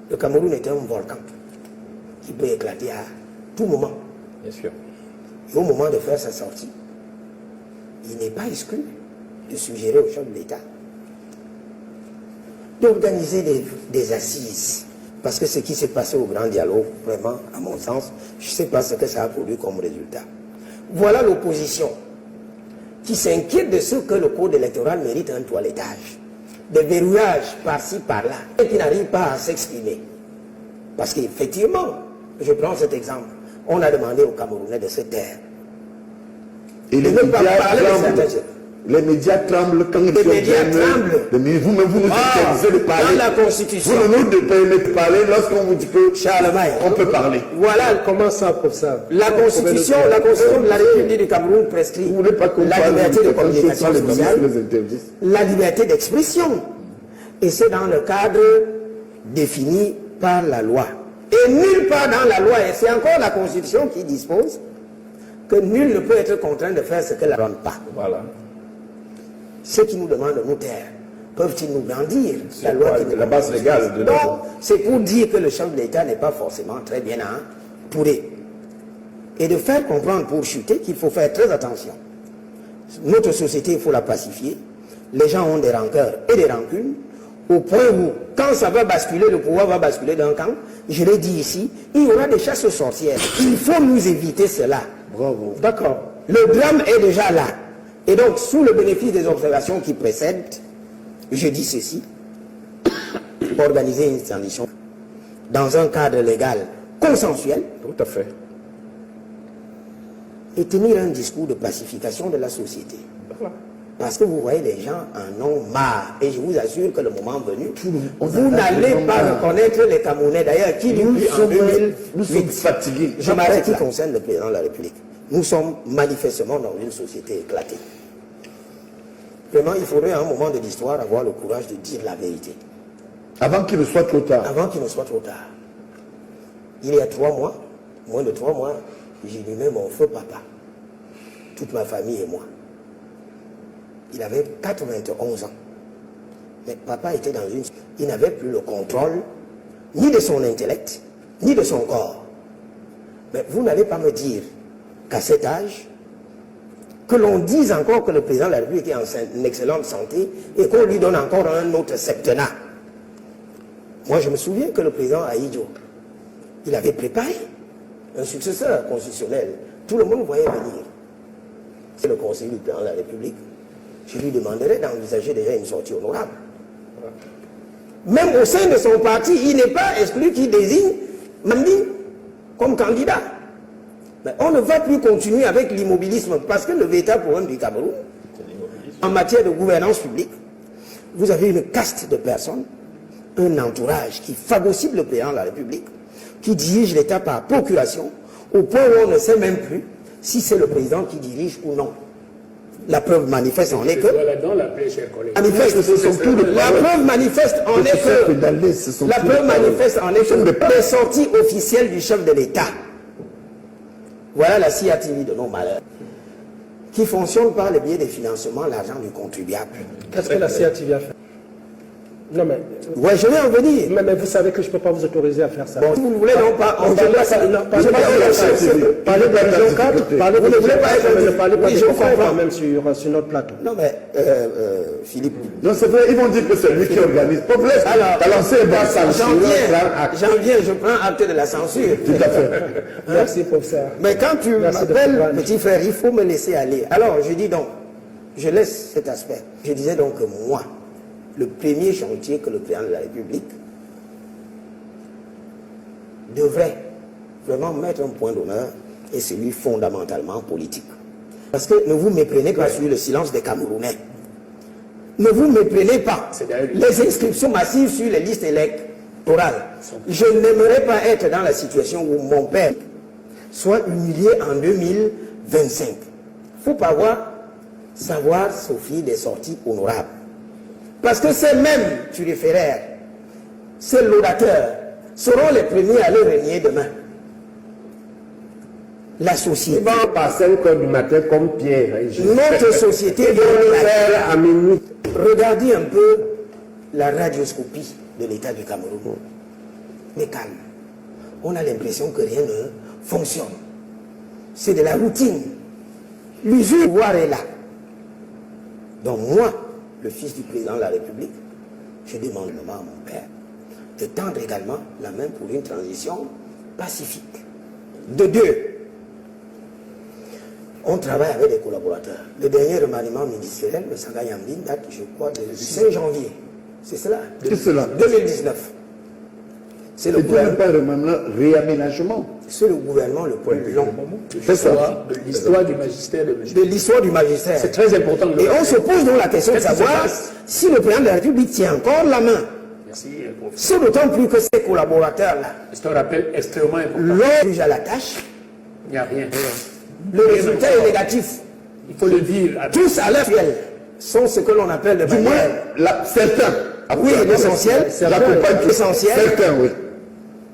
Le Cameroun est un volcan qui peut éclater à tout moment. Bien sûr. Et au moment de faire sa sortie, il n'est pas exclu de suggérer au chef de l'État d'organiser des assises. Parce que ce qui s'est passé au grand dialogue, vraiment, à mon sens, je ne sais pas ce que ça a produit comme résultat. Voilà l'opposition qui s'inquiète de ce que le code électoral mérite un toilettage, des verrouillages par-ci, par-là, et qui n'arrive pas à s'exprimer. Parce qu'effectivement, je prends cet exemple, on a demandé aux Camerounais de se taire. Et les médias tremblent quand ils les médias tremblent. Vous-même, vous nous interdisez de parler. Dans la Constitution. Vous ne nous permettez de parler lorsqu'on vous dit que Charlemagne, on peut parler. Voilà comment ça, pour ça. La Constitution de la République du Cameroun prescrit la liberté de communication sociale, la liberté d'expression. Et c'est dans le cadre défini par la loi. Et nulle part dans la loi, et c'est encore la Constitution qui dispose, que nul ne peut être contraint de faire ce que la loi ne pas. Voilà. Ceux qui nous demandent de nous taire, peuvent-ils nous brandir la loi qui la base légale de Non, c'est pour dire que le chef de l'État n'est pas forcément très bien entouré. Et de faire comprendre pour chuter qu'il faut faire très attention. Notre société, il faut la pacifier. Les gens ont des rancœurs et des rancunes, au point où, quand ça va basculer, le pouvoir va basculer d'un camp, je l'ai dit ici, il y aura des chasses aux sorcières. Il faut nous éviter cela. Bravo. D'accord. Le drame est déjà là. Et donc, sous le bénéfice des observations qui précèdent, je dis ceci, organiser une transition dans un cadre légal consensuel. Tout à fait. Et tenir un discours de pacification de la société. Voilà. Parce que vous voyez, les gens en ont marre. Et je vous assure que le moment venu, vous n'allez pas reconnaître les Camerounais. D'ailleurs, qui depuis en 2008, nous sommes fatigués. Je m'arrête qui concerne le président de la République. Nous sommes manifestement dans une société éclatée. Vraiment, il faudrait à un moment de l'histoire avoir le courage de dire la vérité. Avant qu'il ne soit trop tard. Avant qu'il ne soit trop tard. Il y a 3 mois, moins de 3 mois, j'ai nommé mon feu papa. Toute ma famille et moi. Il avait 91 ans. Mais papa était dans une... Il n'avait plus le contrôle ni de son intellect, ni de son corps. Mais vous n'allez pas me dire qu'à cet âge, que l'on dise encore que le président de la République est en excellente santé et qu'on lui donne encore un autre septennat. Moi, je me souviens que le président Ahidjo, il avait préparé un successeur constitutionnel. Tout le monde voyait venir. C'est le conseiller du président de la République. Je lui demanderais d'envisager déjà une sortie honorable. Même au sein de son parti, il n'est pas exclu qu'il désigne Mandi comme candidat. Mais on ne va plus continuer avec l'immobilisme parce que le véritable problème du Cameroun, en matière de gouvernance publique, vous avez une caste de personnes, un entourage qui phagocyte le président de la République, qui dirige l'État par procuration, au point où on ne sait même plus si c'est le président qui dirige ou non. La preuve manifeste en est que... La preuve manifeste en est que... La preuve manifeste en est que les sorties officielles du chef de l'État. Voilà la CIATV de nos malheurs, qui fonctionne par le biais des financements, l'argent du contribuable. Qu'est-ce que la CIATV a fait? Non mais... Ouais, je vais en venir. Mais vous savez que je ne peux pas vous autoriser à faire ça. Bon, vous ne voulez donc pas... Parlez de la région 4, parlez de la région 4, parlez pas de comprends même sur notre plateau. Non mais, Philippe... Non, c'est vrai, ils vont dire que c'est lui qui organise. Alors, j'en viens, je prends acte de la censure. Tout à fait. Merci professeur. Mais quand tu m'appelles petit frère, il faut me laisser aller. Alors, je dis donc, je laisse cet aspect. Je disais donc que moi, le premier chantier que le président de la République devrait vraiment mettre un point d'honneur est celui fondamentalement politique. Parce que ne vous méprenez pas sur le silence des Camerounais. Ne vous méprenez pas. Les inscriptions massives sur les listes électorales. Je n'aimerais pas être dans la situation où mon père soit humilié en 2025. Il ne faut pas savoir s'offrir des sorties honorables. Parce que ces mêmes turiféraires, ces laudateurs, seront les premiers à le régner demain. La société. Ils vont passer 5 heures du matin comme Pierre. Notre société doit le faire à minute. Regardez un peu la radioscopie de l'État du Cameroun. mais calme. On a l'impression que rien ne fonctionne. C'est de la routine. L'usure pouvoir est là. Donc moi, le fils du président de la République, je demande à mon père de tendre également la main pour une transition pacifique. De deux, on travaille avec des collaborateurs. Le dernier remaniement ministériel, le Sanga Yambin, date, je crois, du 5 janvier. C'est cela. C'est cela. 2019. C'est le C'est gouvernement. pas un réaménagement. C'est le gouvernement le plus long C'est ça. De l'histoire du magistère de M. de l'histoire du magistère. C'est très important. Et on se pose donc la question de Qu'est-ce qui se savoir passe? si le président de la République tient encore la main. Merci, professeur. C'est d'autant plus que ces collaborateurs-là, C'est un rappel extrêmement important. l'ont juge à la tâche, Il n'y a rien. le résultat est négatif. Il faut le dire. Tous à l'heure actuelle sont ce que l'on appelle de Du moins, manière, certains. oui, l'essentiel, l'essentiel, Certains, oui.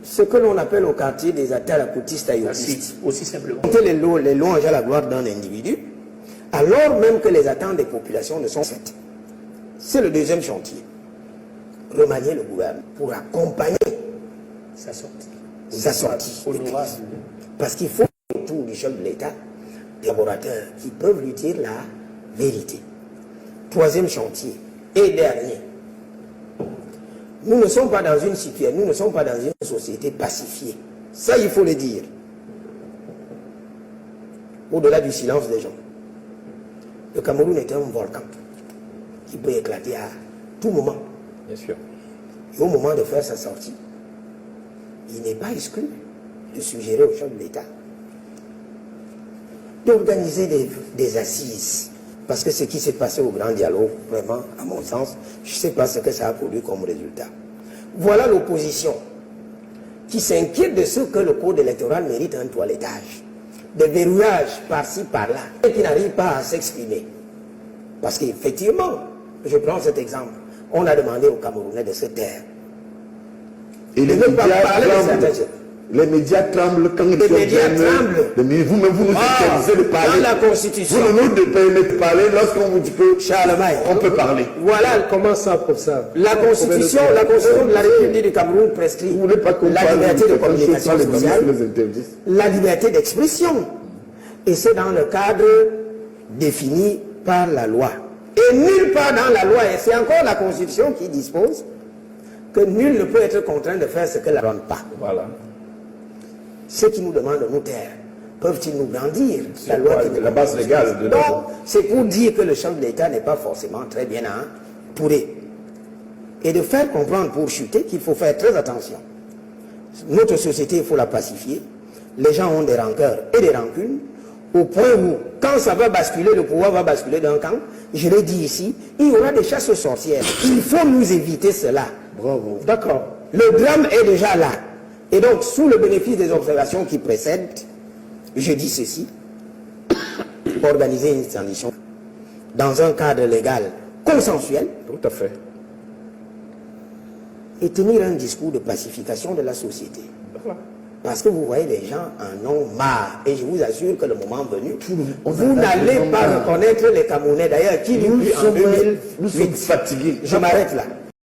ce que l'on appelle au quartier des atalacotistes ayotistes. Aussi simplement. Monter les louanges à la gloire d'un individu, alors même que les attentes des populations ne sont faites. C'est le deuxième chantier. Remanier le gouvernement pour accompagner Ça sortit. sa sortie. Honorable. Parce qu'il faut autour du chef de l'État des collaborateurs qui peuvent lui dire la vérité. Troisième chantier et dernier. Nous ne sommes pas dans une situation, nous ne sommes pas dans une société pacifiée. Ça, il faut le dire. Au-delà du silence des gens. Le Cameroun est un volcan qui peut éclater à tout moment. Bien sûr. Et au moment de faire sa sortie, il n'est pas exclu de suggérer au chef de l'État d'organiser des assises. Parce que ce qui s'est passé au grand dialogue, vraiment, à mon sens, je ne sais pas ce que ça a produit comme résultat. Voilà l'opposition qui s'inquiète de ce que le code électoral mérite un toilettage, des verrouillages par-ci, par-là, et qui n'arrivent pas à s'exprimer. Parce qu'effectivement, je prends cet exemple, on a demandé aux Camerounais de se taire. Et les ne pas médias parler de tremblent. certaines choses. Les médias tremblent quand ils médias tremblent. Mais vous-même, vous nous interdisez de parler. Dans la Constitution, Vous ne nous permettez de parler lorsqu'on vous dit que Charlemagne, on peut parler. voilà Comment ça, pour ça? la Constitution de la République du Cameroun prescrit Vous voulez pas qu'on la parle liberté de certaines choses, communication pas les ministres sociale, les interdisent. la liberté d'expression. Et c'est dans le cadre défini par la loi. Et nulle part dans la loi, et c'est encore la Constitution qui dispose, que nul ne peut être contraint de faire ce que la loi ne pas. Voilà. Ceux qui nous demandent de nous taire, peuvent-ils nous brandir la C'est loi quoi, qui la base légale de Non, la- c'est pour dire que le chef de l'État n'est pas forcément très bien entouré. Et de faire comprendre pour chuter qu'il faut faire très attention. Notre société, il faut la pacifier. Les gens ont des rancœurs et des rancunes, au point où, quand ça va basculer, le pouvoir va basculer d'un camp, je l'ai dit ici, il y aura des chasses aux sorcières. Il faut nous éviter cela. Bravo. D'accord. Le drame est déjà là. Et donc, sous le bénéfice des observations qui précèdent, je dis ceci, organiser une transition dans un cadre légal consensuel Tout à fait. et tenir un discours de pacification de la société. Voilà. Parce que vous voyez, les gens en ont marre. Et je vous assure que le moment venu, on vous a n'allez tellement pas marre. reconnaître les Camerounais. D'ailleurs, qui l'eut Nous en sommes 2008. fatigués. Je m'arrête là.